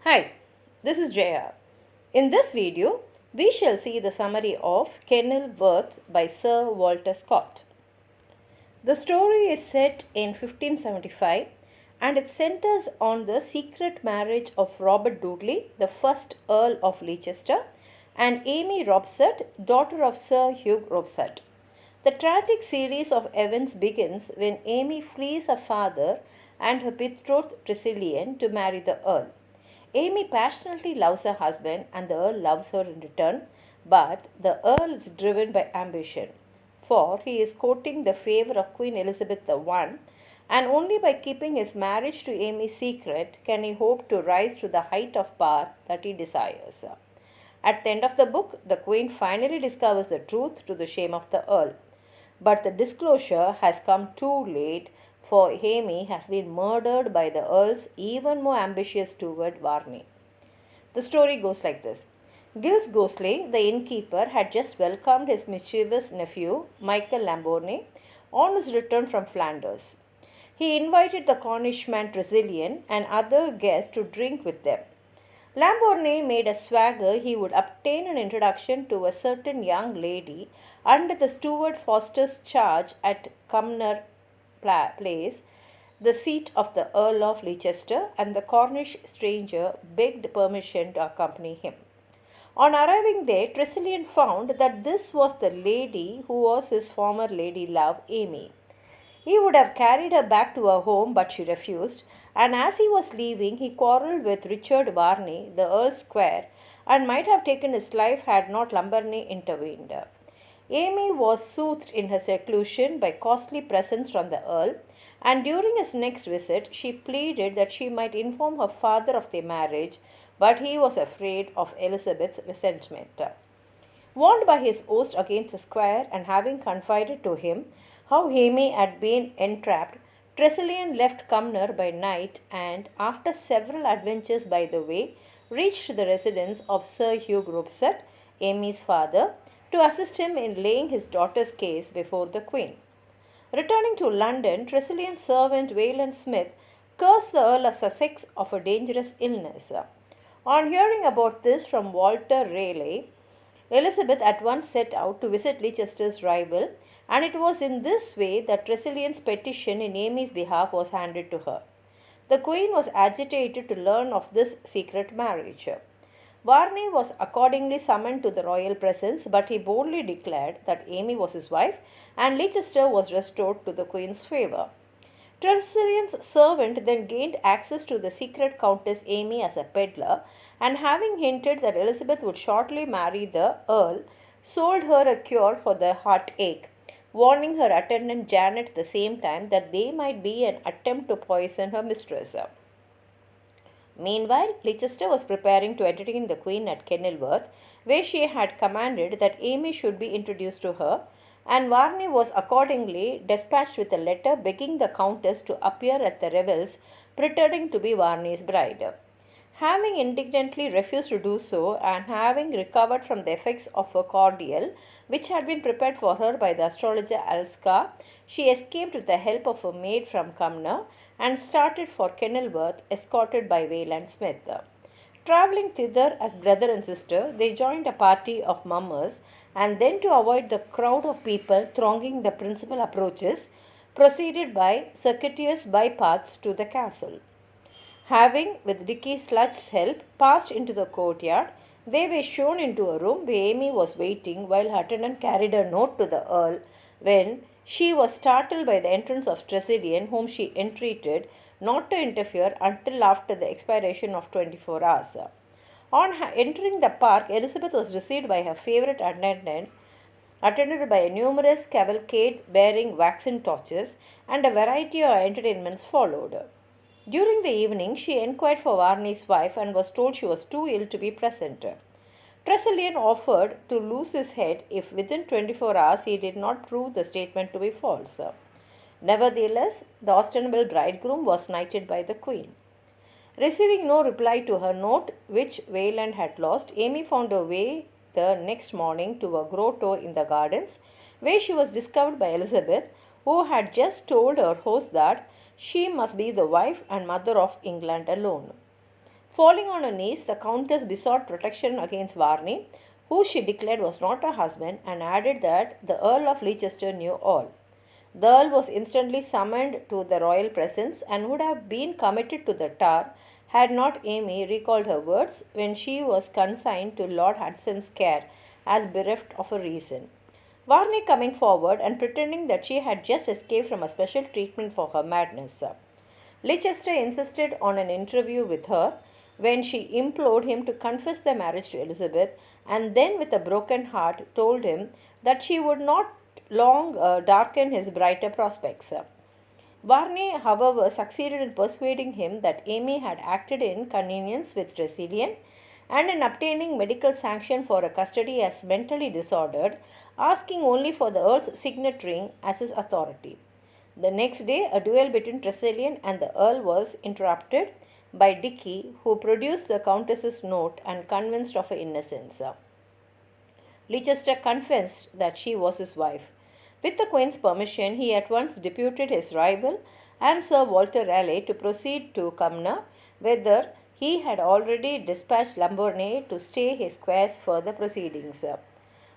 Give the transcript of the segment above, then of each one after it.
Hi, this is Jaya. In this video, we shall see the summary of Kenilworth by Sir Walter Scott. The story is set in 1575 and it centers on the secret marriage of Robert Dudley, the first Earl of Leicester, and Amy Robsart, daughter of Sir Hugh Robsart. The tragic series of events begins when Amy flees her father and her betrothed Tressilian to marry the Earl. Amy passionately loves her husband and the Earl loves her in return, but the Earl is driven by ambition, for he is courting the favour of Queen Elizabeth I, and only by keeping his marriage to Amy secret can he hope to rise to the height of power that he desires. At the end of the book, the Queen finally discovers the truth to the shame of the Earl. But the disclosure has come too late, for Amy has been murdered by the Earl's even more ambitious steward Varney. The story goes like this. Giles Gosley, the innkeeper, had just welcomed his mischievous nephew, Michael Lambourne, on his return from Flanders. He invited the Cornishman Tressilian and other guests to drink with them. Lambourne made a swagger he would obtain an introduction to a certain young lady under the steward Foster's charge at Cumnor Place, the seat of the Earl of Leicester, and the Cornish stranger begged permission to accompany him. On arriving there, Tressilian found that this was the lady who was his former lady love, Amy. He would have carried her back to her home, but she refused, and as he was leaving, he quarrelled with Richard Varney, the Earl's squire, and might have taken his life had not Lambourne intervened. Amy was soothed in her seclusion by costly presents from the Earl, and during his next visit she pleaded that she might inform her father of their marriage, but he was afraid of Elizabeth's resentment. Warned by his host against the squire and having confided to him how Amy had been entrapped, Tressilian left Cumnor by night and, after several adventures by the way, reached the residence of Sir Hugh Robsart, Amy's father, to assist him in laying his daughter's case before the Queen. Returning to London, Tressilian's servant Wayland Smith cursed the Earl of Sussex of a dangerous illness. On hearing about this from Walter Raleigh, Elizabeth at once set out to visit Leicester's rival, and it was in this way that Tressilian's petition in Amy's behalf was handed to her. The Queen was agitated to learn of this secret marriage. Varney was accordingly summoned to the royal presence, but he boldly declared that Amy was his wife and Leicester was restored to the Queen's favour. Tressilian's servant then gained access to the secret Countess Amy as a peddler, and having hinted that Elizabeth would shortly marry the Earl, sold her a cure for the heartache, warning her attendant Janet at the same time that they might be an attempt to poison her mistress. Meanwhile, Leicester was preparing to entertain the Queen at Kenilworth, where she had commanded that Amy should be introduced to her, and Varney was accordingly despatched with a letter begging the Countess to appear at the revels, pretending to be Varney's bride. Having indignantly refused to do so, and having recovered from the effects of a cordial which had been prepared for her by the astrologer Alska, she escaped with the help of a maid from Cumnor and started for Kenilworth, escorted by Wayland Smith. Travelling thither as brother and sister, they joined a party of mummers, and then, to avoid the crowd of people thronging the principal approaches, proceeded by circuitous bypaths to the castle. Having, with Dicky Sludge's help, passed into the courtyard, they were shown into a room where Amy was waiting while her attendant carried a note to the Earl, when she was startled by the entrance of Tressilian, whom she entreated not to interfere until after the expiration of 24 hours. On entering the park, Elizabeth was received by her favourite attendant, attended by a numerous cavalcade bearing waxen torches, and a variety of entertainments followed. During the evening, she inquired for Varney's wife and was told she was too ill to be present. Tressilian offered to lose his head if within 24 hours he did not prove the statement to be false. Nevertheless, the ostensible bridegroom was knighted by the Queen. Receiving no reply to her note, which Wayland had lost, Amy found her way the next morning to a grotto in the gardens, where she was discovered by Elizabeth, who had just told her host that she must be the wife and mother of England alone. Falling on her knees, the Countess besought protection against Varney, who she declared was not her husband, and added that the Earl of Leicester knew all. The Earl was instantly summoned to the royal presence and would have been committed to the Tower had not Amy recalled her words when she was consigned to Lord Hudson's care as bereft of a reason. Varney coming forward and pretending that she had just escaped from a special treatment for her madness. Leicester insisted on an interview with her when she implored him to confess the marriage to Elizabeth, and then with a broken heart told him that she would not long darken his brighter prospects. Varney, however, succeeded in persuading him that Amy had acted in connivance with Tressilian and in obtaining medical sanction for her custody as mentally disordered, asking only for the Earl's signet ring as his authority. The next day, a duel between Tressilian and the Earl was interrupted by Dicky, who produced the Countess's note and convinced of her innocence. Leicester confessed that she was his wife. With the Queen's permission, he at once deputed his rival and Sir Walter Raleigh to proceed to Cumnor, whither he had already dispatched Lambournay to stay his quare's further proceedings.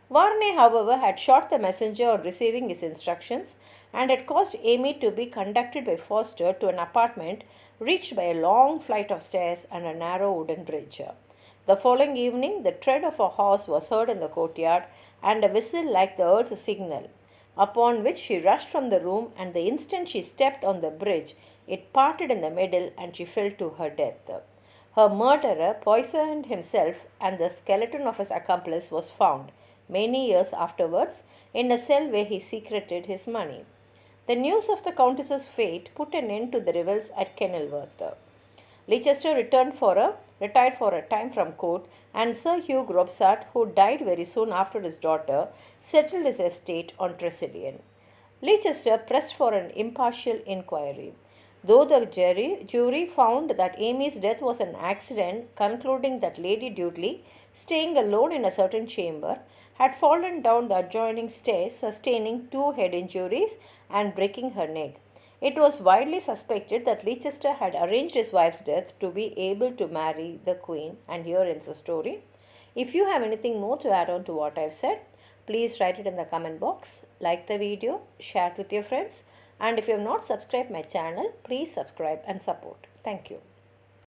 Varney, however, had shot the messenger on receiving his instructions and had caused Amy to be conducted by Foster to an apartment reached by a long flight of stairs and a narrow wooden bridge. The following evening, the tread of a horse was heard in the courtyard and a whistle like the Earl's signal, upon which she rushed from the room, and the instant she stepped on the bridge, it parted in the middle and she fell to her death. Her murderer poisoned himself, and the skeleton of his accomplice was found, many years afterwards, in a cell where he secreted his money. The news of the Countess's fate put an end to the revels at Kenilworth. Leicester retired for a time from court, and Sir Hugh Grobsart, who died very soon after his daughter, settled his estate on Tressilian. Leicester pressed for an impartial inquiry. Though the jury found that Amy's death was an accident, concluding that Lady Dudley, staying alone in a certain chamber, had fallen down the adjoining stairs, sustaining 2 head injuries and breaking her neck, it was widely suspected that Leicester had arranged his wife's death to be able to marry the Queen, and here ends the story. If you have anything more to add on to what I've said, please write it in the comment box, like the video, share it with your friends, and if you have not subscribed my channel, please subscribe and support. Thank you.